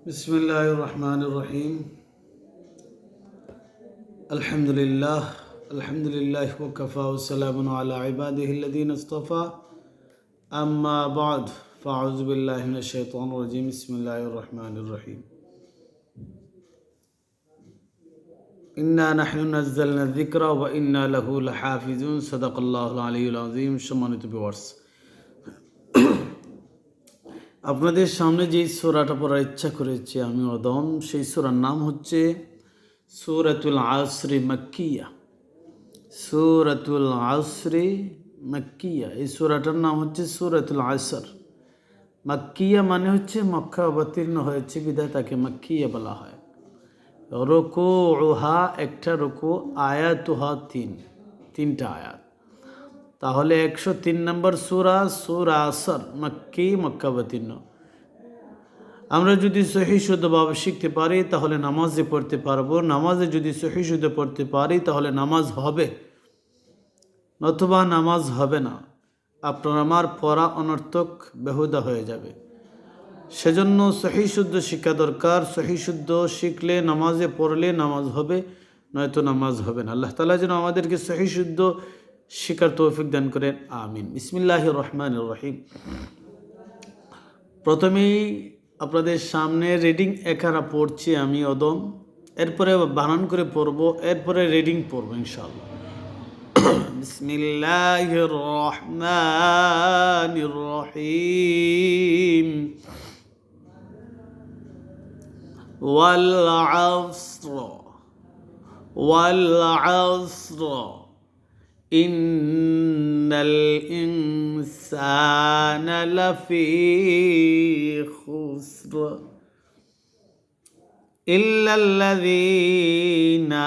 বিসমিল্লাহির রহমানির রহিম। আলহামদুলিল্লাহ আলহামদুলিল্লাহি ওয়া কাফা ওয়া সালামুন আলা ইবাদিহিল্লাযীনা ইসতাফা। আম্মা বা'দ, ফাআউযু বিল্লাহি মিনাশ শাইতানির রাজীম। বিসমিল্লাহির রহমানির রহিম। ইন্না নাহনু নাযালনা যিকরা ওয়া ইন্না লাহু লাহাফিজুন। সাদাকাল্লাহুল আলিয়্যুল আযীম। সম্মানিত ভিউয়ার্স, আপনাদের সামনে যে সূরাটা পড়ার ইচ্ছা করেছি আমি অদম, সেই সূরার নাম হচ্ছে সূরাতুল আসরি মাক্কিয়া। সূরাতুল আসরি মাক্কিয়া, এই সূরাটার নাম হচ্ছে সূরাতুল আসর। মাক্কিয়া মানে হচ্ছে মক্কা অবতীর্ণ হয়েছে বিধায় তাকে মাক্কিয়া বলা হয়। রুকুউহা, একটা রুকু, আয়াতুহা তিনটা আয়াত। তাহলে 103 নম্বর সূরা, সূরা আসর, মক্কি, মক্কা অবতীর্ণ। আমরা যদি সহি শুদ্ধভাবে শিখতে পারি তাহলে নামাজে পড়তে পারবো। নামাজে যদি সহি শুদ্ধ পড়তে পারি তাহলে নামাজ হবে, নতুবা নামাজ হবে না। আপনার আমার পড়া অনর্থক, বেহুদা হয়ে যাবে। সেজন্য সহি শুদ্ধ শিক্ষা দরকার। সহি শুদ্ধ শিখলে, নামাজে পড়লে নামাজ হবে, নয়তো নামাজ হবে না। আল্লাহ তাআলা যেন আমাদেরকে সহি শুদ্ধ শিখার তৌফিক দান করেন, আমিন। বিসমিল্লাহির রহমানির রহিম। প্রথমেই আপনাদের সামনে রিডিং একারা পড়ছি আমি অদম, এরপরে বানান করে পড়ব, এরপরে রিডিং পড়ব ইনশাআল্লাহ। বিসমিল্লাহির রহমানির রহিম। ওয়াল আসর ইন্নাল ইনসানা লাফি খুসর ইল্লাল্লাযীনা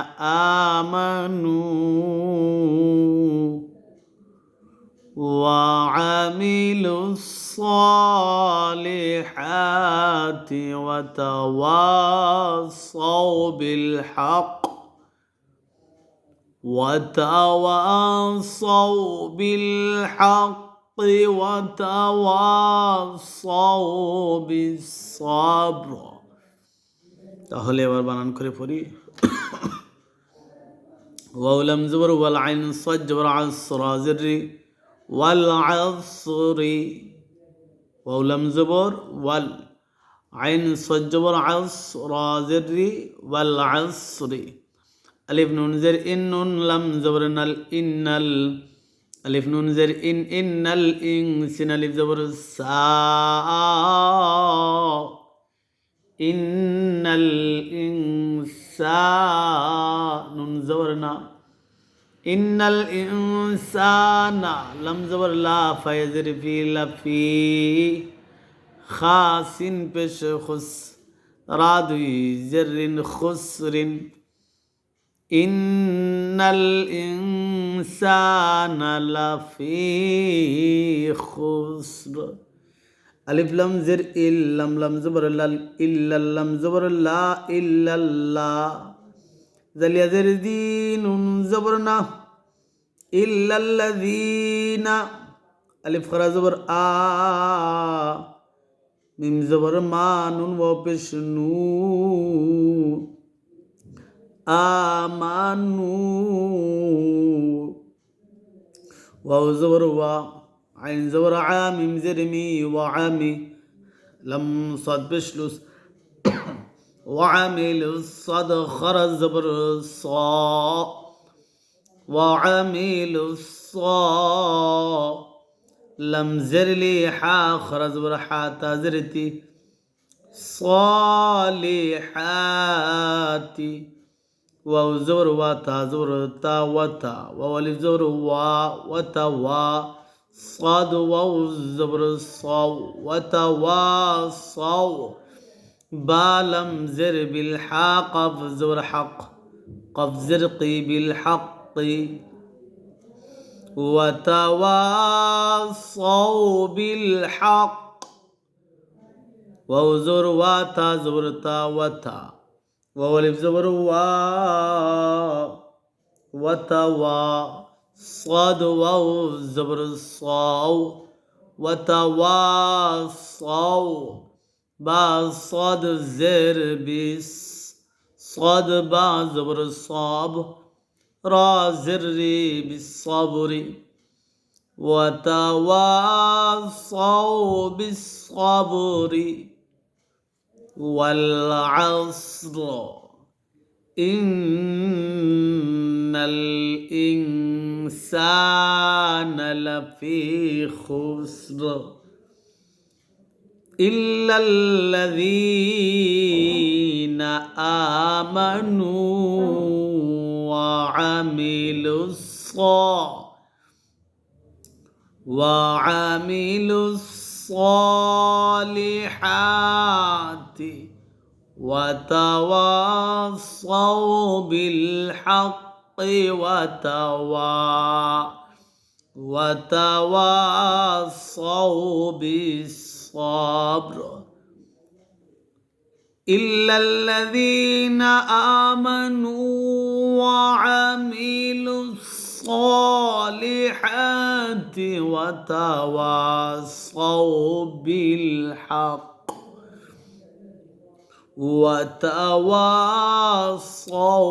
আমানু ওয়া আমিলুস সালিহাতি ওয়া তাওয়াসাউ বিল হক وتواصوا بالحق وتواصوا بالصبر। তাহলে এবার বানান করে পড়ি। ওয়াও লাম জবর ওয়াল আইন সাদ জবর আসরা জরি ওয়াল আসরি। ওয়াও লাম জবর ওয়াল আইন সাদ জবর আসরা জরি ওয়াল আসরি। আলিফ নুন জের ইন, নুন লাম জবর নাল, ইন্নাল। আলিফ নুন জের ইন, ইন্নাল ইন, সিন আলিফ জবর সা, ইন্নাল ইনসা, নুন জবর না, ইন্নাল ইনসানা, লাম জবর লা, ফা জের ফি, লাফি, খা সিন পেশ খুস, রা দুই জেরিন খুসরিন। ইন্নাল ইনসানা লাফি খুসর। আলিফ লাম জের ইল, লাম লাম জবর লাল, ইল্লাল লাম জবর লা, ইল্লাল্লাহ। জালিয়া জের দি, নুন জবর না, ইল্লাল্লাযীনা। আলিফ খারা জবর আ, মিম জবর মা, নুন ওয়াও পেশ নু, আমানু। ওয়াও জবর ওয়া, আইন জবর আ, মিম জের মি, ওয়া আমি, লাম সাদ পেশ লুস, ওয়া আমিলুস সাদ খারা জবর সা, ওয়া আমিলুস সা, লাম জের লি হা, খারা জবর হা, তা জের তি, সালিহাতি। ওয়াও জবর ওয়া, তা জবর তা, ওয়া তা, ওয়াও আলিফ জবর ওয়া, ওয়া তা ওয়া, সাদ ওয়াও জবর সাও, ওয়া তা ওয়া সাও, বা লাম জের বিল হা, কাফ জবর হক, কাফ জের কি, বিল হকি, ওয়া তা ওয়া সাও বিল হক। ওয়াও জবর ওয়া, তা জবর তা, ওয়া তা, ওয়াও আলিফ জবর ওয়া, ওয়া তা ওয়া, সাদ ওয়াও জবর সাও, ওয়া তা ওয়া সাও, বা সদ জের বিস, সদ বা জবর সব, রা জের রি বিস সবরি, ওয়াতাওয়াসাউ বিস সবরি, ওয়াল আসর ইন্নাল ইনসানা লাফি খুসর ইল্লাল্লাযীনা আমানু ওয়া আমিলুস সালিহাতি ওয়াতাওয়াসাউ বিল হাক্কি ওয়াতাওয়াসাউ বিস সাবর ইল্লাল্লাযীনা আমানু ওয়া আমিলুস সালিহাতি ওয়াতাওয়াসাউ বিল হাক্কি ওয়াতাওয়াসাউ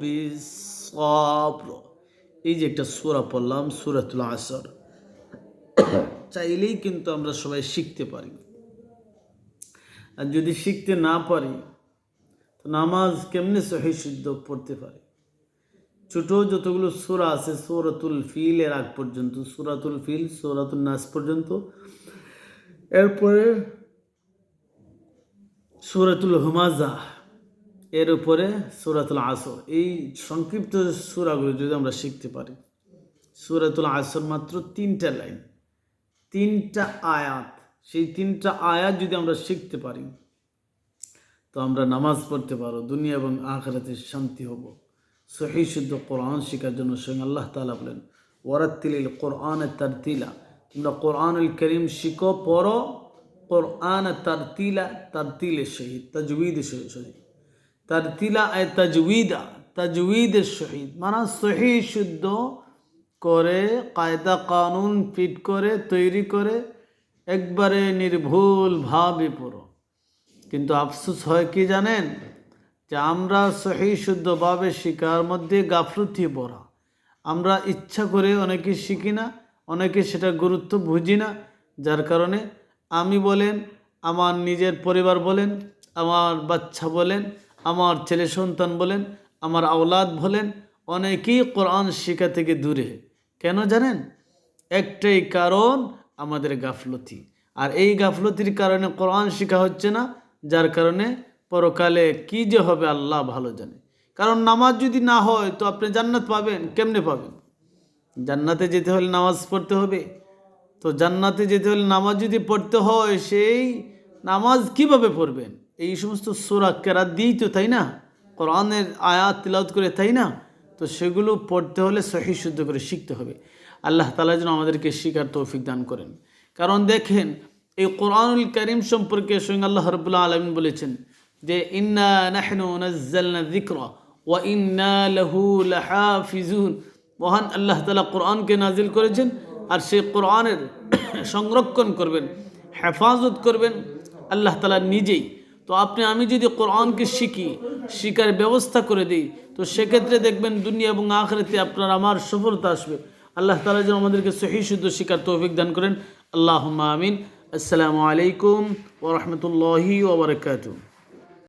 বিস সাবর। এই যে একটা সূরা পড়লাম, সূরাতুল আসর, চাইলেই কিন্তু আমরা সবাই শিখতে পারি। আর যদি শিখতে না পারি তো নামাজ কেমনে সহি শুদ্ধ পড়তে পারি? ছোট যতগুলো সূরা আছে, সূরাতুল ফিলের আগ পর্যন্ত, সূরাতুল ফিল, সূরাতুন নাস পর্যন্ত, এরপরে সূরাতুল হুমাজা, এর উপরে সূরাতুল আসর, এই সংক্ষিপ্ত সূরাগুলো যদি আমরা শিখতে পারি। সূরাতুল আসর মাত্র 3টা লাইন, 3টা আয়াত, সেই 3টা আয়াত যদি আমরা শিখতে পারি তো আমরা নামাজ পড়তে পারো, দুনিয়া এবং আখিরাতে শান্তি হব। সহি শুদ্ধ কোরআন শেখার জন্য স্বয়ং আল্লাহ তাআলা বলেন, ওয়ারাত্তিলিল কোরআনে তারতিলা, তোমরা কোরআনুল করিম শিখো, পড়ো, কোরআন তারতিলা, তারতিলের সহিত, তাজউইদের সহিত। তারতিলা আয় তাজউইদা, তাজউইদের সহিত, মানে সহি শুদ্ধ করে, কায়দা কানুন ফিট করে, তৈরি করে, একবারে নির্ভুলভাবে পড়ো। কিন্তু আফসোস হয় কি জানেন, যে আমরা সহি শুদ্ধভাবে শিকার মধ্যে গাফলতি পড়া। আমরা ইচ্ছা করে অনেকে শিখি না, অনেকে সেটা গুরুত্ব বুঝি না, যার কারণে আমি বলেন, আমার নিজের পরিবার বলেন, আমার বাচ্চা বলেন, আমার ছেলে সন্তান বলেন, আমার আওলাদ বলেন, অনেকেই কোরআন শিক্ষা থেকে দূরে। কেন জানেন? একটাই কারণ, আমাদের গাফলতি। আর এই গাফলতির কারণে কোরআন শিক্ষা হচ্ছে না, যার কারণে পরকালে কি যে হবে আল্লাহ ভালো জানে। কারণ নামাজ যদি না হয় তো আপনি জান্নাত পাবেন কেমনে পাবেন? জান্নাতে যেতে হলে নামাজ পড়তে হবে। তো জান্নাতে যেতে হলে নামাজ যদি পড়তে হয়, সেই নামাজ কিভাবে পড়বেন? এই সমস্ত সূরা কেরাত দিয়েই তো, তাই না? কোরআনের আয়াত তিলাওয়াত করে, তাই না? তো সেগুলো পড়তে হলে সহি শুদ্ধ করে শিখতে হবে। আল্লাহ তাআলা যেন আমাদেরকে শিখার তৌফিক দান করেন। কারণ দেখেন, এই কোরআনুল কারীম সম্পর্কে স্বয়ং আল্লাহ রাব্বুল আলামিন বলেছেন যে, ইন্না নাহনু নাযালনা যিকরা ওয়া ইন্না লাহু লাহাফিজুন। মহান আল্লাহ তাআলা কোরআনকে নাজিল করেছেন, আর সেই কোরআনের সংরক্ষণ করবেন, হেফাজত করবেন আল্লাহ তাআলা নিজেই। তো আমি যদি কোরআনকে শিখি, শিখার ব্যবস্থা করে দিই, তো সেক্ষেত্রে দেখবেন দুনিয়া এবং আখিরাতে আপনার আমার সফলতা আসবে। আল্লাহ তাআলা যেন আমাদেরকে সহি শুদ্ধ শিখার তৌফিক দান করেন। আল্লাহুম্মা আমিন। আসসালামু আলাইকুম ওয়া রাহমাতুল্লাহি ওয়া বারাকাতুহু।